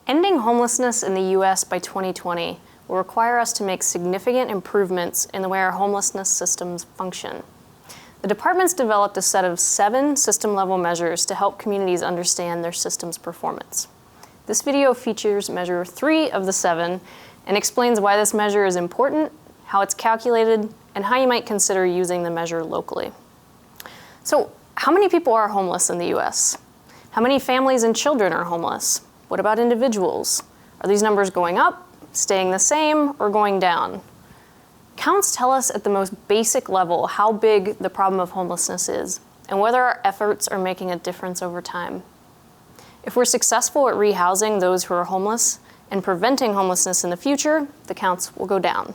Ending homelessness in the US by 2020 will require us to make significant improvements in the way our homelessness systems function. The department's developed a set of 7 system-level measures to help communities understand their system's performance. This video features measure 3 of the 7 and explains why this measure is important, how it's calculated, and how you might consider using the measure locally. So, how many people are homeless in the US? How many families and children are homeless? What about individuals? Are these numbers going up, staying the same, or going down? Counts tell us at the most basic level how big the problem of homelessness is and whether our efforts are making a difference over time. If we're successful at rehousing those who are homeless and preventing homelessness in the future, the counts will go down.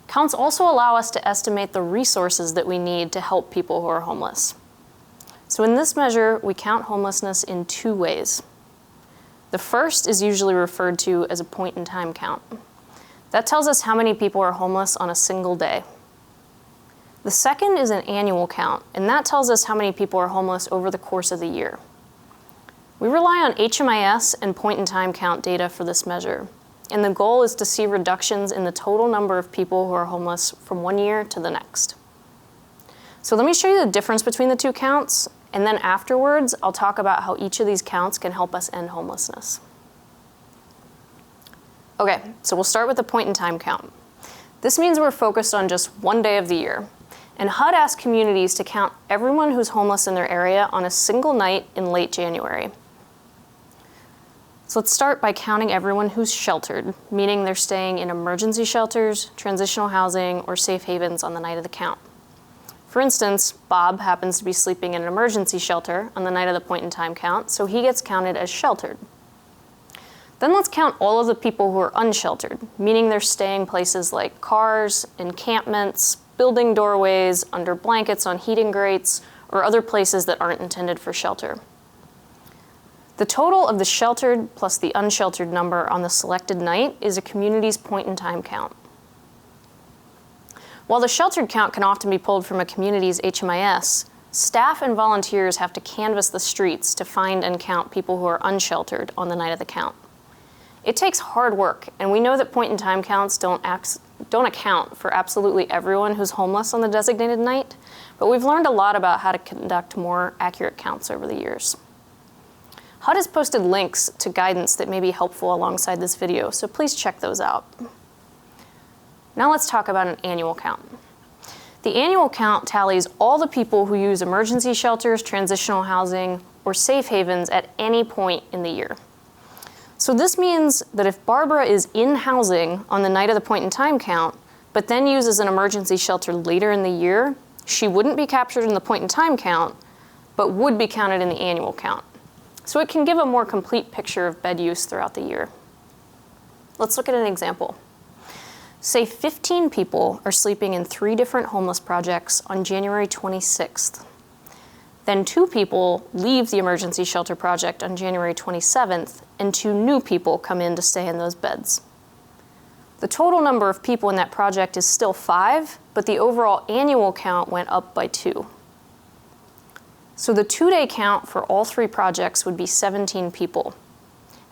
Counts also allow us to estimate the resources that we need to help people who are homeless. So in this measure, we count homelessness in 2 ways. The first is usually referred to as a point-in-time count. That tells us how many people are homeless on a single day. The second is an annual count, and that tells us how many people are homeless over the course of the year. We rely on HMIS and point-in-time count data for this measure, and the goal is to see reductions in the total number of people who are homeless from one year to the next. So let me show you the difference between the 2 counts, and then afterwards, I'll talk about how each of these counts can help us end homelessness. Okay, so we'll start with the point-in-time count. This means we're focused on just one day of the year, and HUD asks communities to count everyone who's homeless in their area on a single night in late January. So let's start by counting everyone who's sheltered, meaning they're staying in emergency shelters, transitional housing, or safe havens on the night of the count. For instance, Bob happens to be sleeping in an emergency shelter on the night of the point-in-time count, so he gets counted as sheltered. Then let's count all of the people who are unsheltered, meaning they're staying places like cars, encampments, building doorways, under blankets on heating grates, or other places that aren't intended for shelter. The total of the sheltered plus the unsheltered number on the selected night is a community's point-in-time count. While the sheltered count can often be pulled from a community's HMIS, staff and volunteers have to canvass the streets to find and count people who are unsheltered on the night of the count. It takes hard work, and we know that point-in-time counts don't account for absolutely everyone who's homeless on the designated night, but we've learned a lot about how to conduct more accurate counts over the years. HUD has posted links to guidance that may be helpful alongside this video, so please check those out. Now let's talk about an annual count. The annual count tallies all the people who use emergency shelters, transitional housing, or safe havens at any point in the year. So this means that if Barbara is in housing on the night of the point-in-time count, but then uses an emergency shelter later in the year, she wouldn't be captured in the point-in-time count, but would be counted in the annual count. So it can give a more complete picture of bed use throughout the year. Let's look at an example. Say 15 people are sleeping in 3 different homeless projects on January 26th. Then 2 people leave the emergency shelter project on January 27th, and 2 new people come in to stay in those beds. The total number of people in that project is still 5, but the overall annual count went up by 2. So the 2-day count for all 3 projects would be 17 people.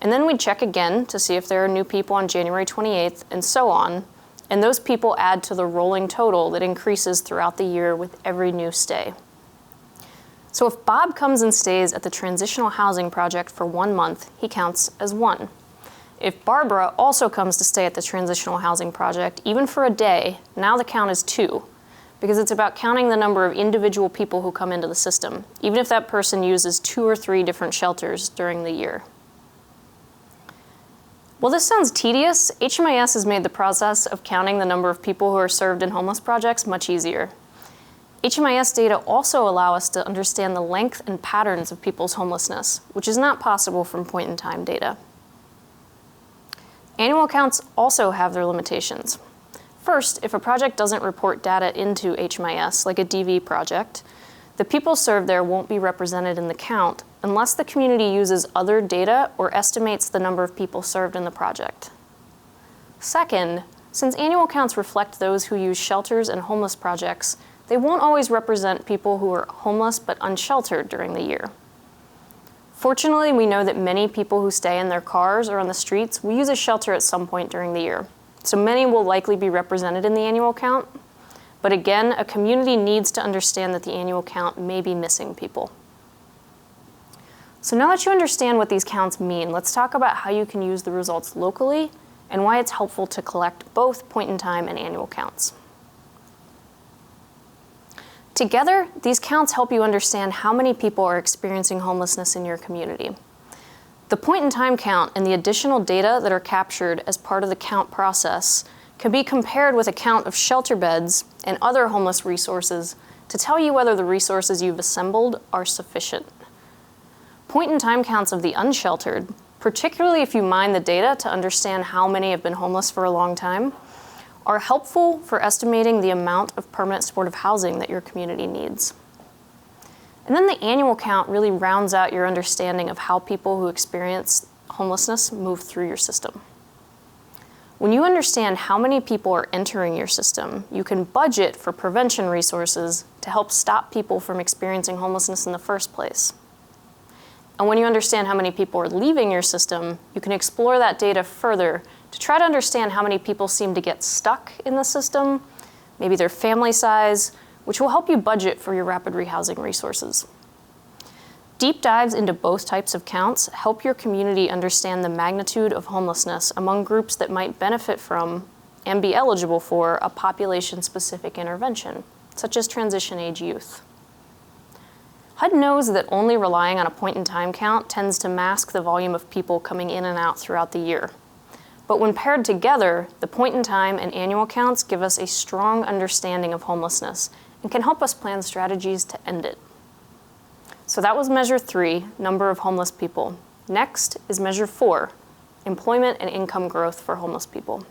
And then we'd check again to see if there are new people on January 28th, and so on, and those people add to the rolling total that increases throughout the year with every new stay. So if Bob comes and stays at the transitional housing project for 1 month, he counts as 1. If Barbara also comes to stay at the transitional housing project, even for a day, now the count is 2, because it's about counting the number of individual people who come into the system, even if that person uses 2 or 3 different shelters during the year. While this sounds tedious, HMIS has made the process of counting the number of people who are served in homeless projects much easier. HMIS data also allow us to understand the length and patterns of people's homelessness, which is not possible from point-in-time data. Annual counts also have their limitations. First, if a project doesn't report data into HMIS, like a DV project, the people served there won't be represented in the count unless the community uses other data or estimates the number of people served in the project. Second, since annual counts reflect those who use shelters and homeless projects, they won't always represent people who are homeless but unsheltered during the year. Fortunately, we know that many people who stay in their cars or on the streets will use a shelter at some point during the year. So many will likely be represented in the annual count. But again, a community needs to understand that the annual count may be missing people. So now that you understand what these counts mean, let's talk about how you can use the results locally and why it's helpful to collect both point-in-time and annual counts. Together, these counts help you understand how many people are experiencing homelessness in your community. The point-in-time count and the additional data that are captured as part of the count process can be compared with a count of shelter beds and other homeless resources to tell you whether the resources you've assembled are sufficient. Point-in-time counts of the unsheltered, particularly if you mine the data to understand how many have been homeless for a long time, are helpful for estimating the amount of permanent supportive housing that your community needs. And then the annual count really rounds out your understanding of how people who experience homelessness move through your system. When you understand how many people are entering your system, you can budget for prevention resources to help stop people from experiencing homelessness in the first place. And when you understand how many people are leaving your system, you can explore that data further to try to understand how many people seem to get stuck in the system, maybe their family size, which will help you budget for your rapid rehousing resources. Deep dives into both types of counts help your community understand the magnitude of homelessness among groups that might benefit from and be eligible for a population-specific intervention, such as transition-age youth. HUD knows that only relying on a point-in-time count tends to mask the volume of people coming in and out throughout the year. But when paired together, the point-in-time and annual counts give us a strong understanding of homelessness and can help us plan strategies to end it. So that was measure 3, number of homeless people. Next is measure 4, employment and income growth for homeless people.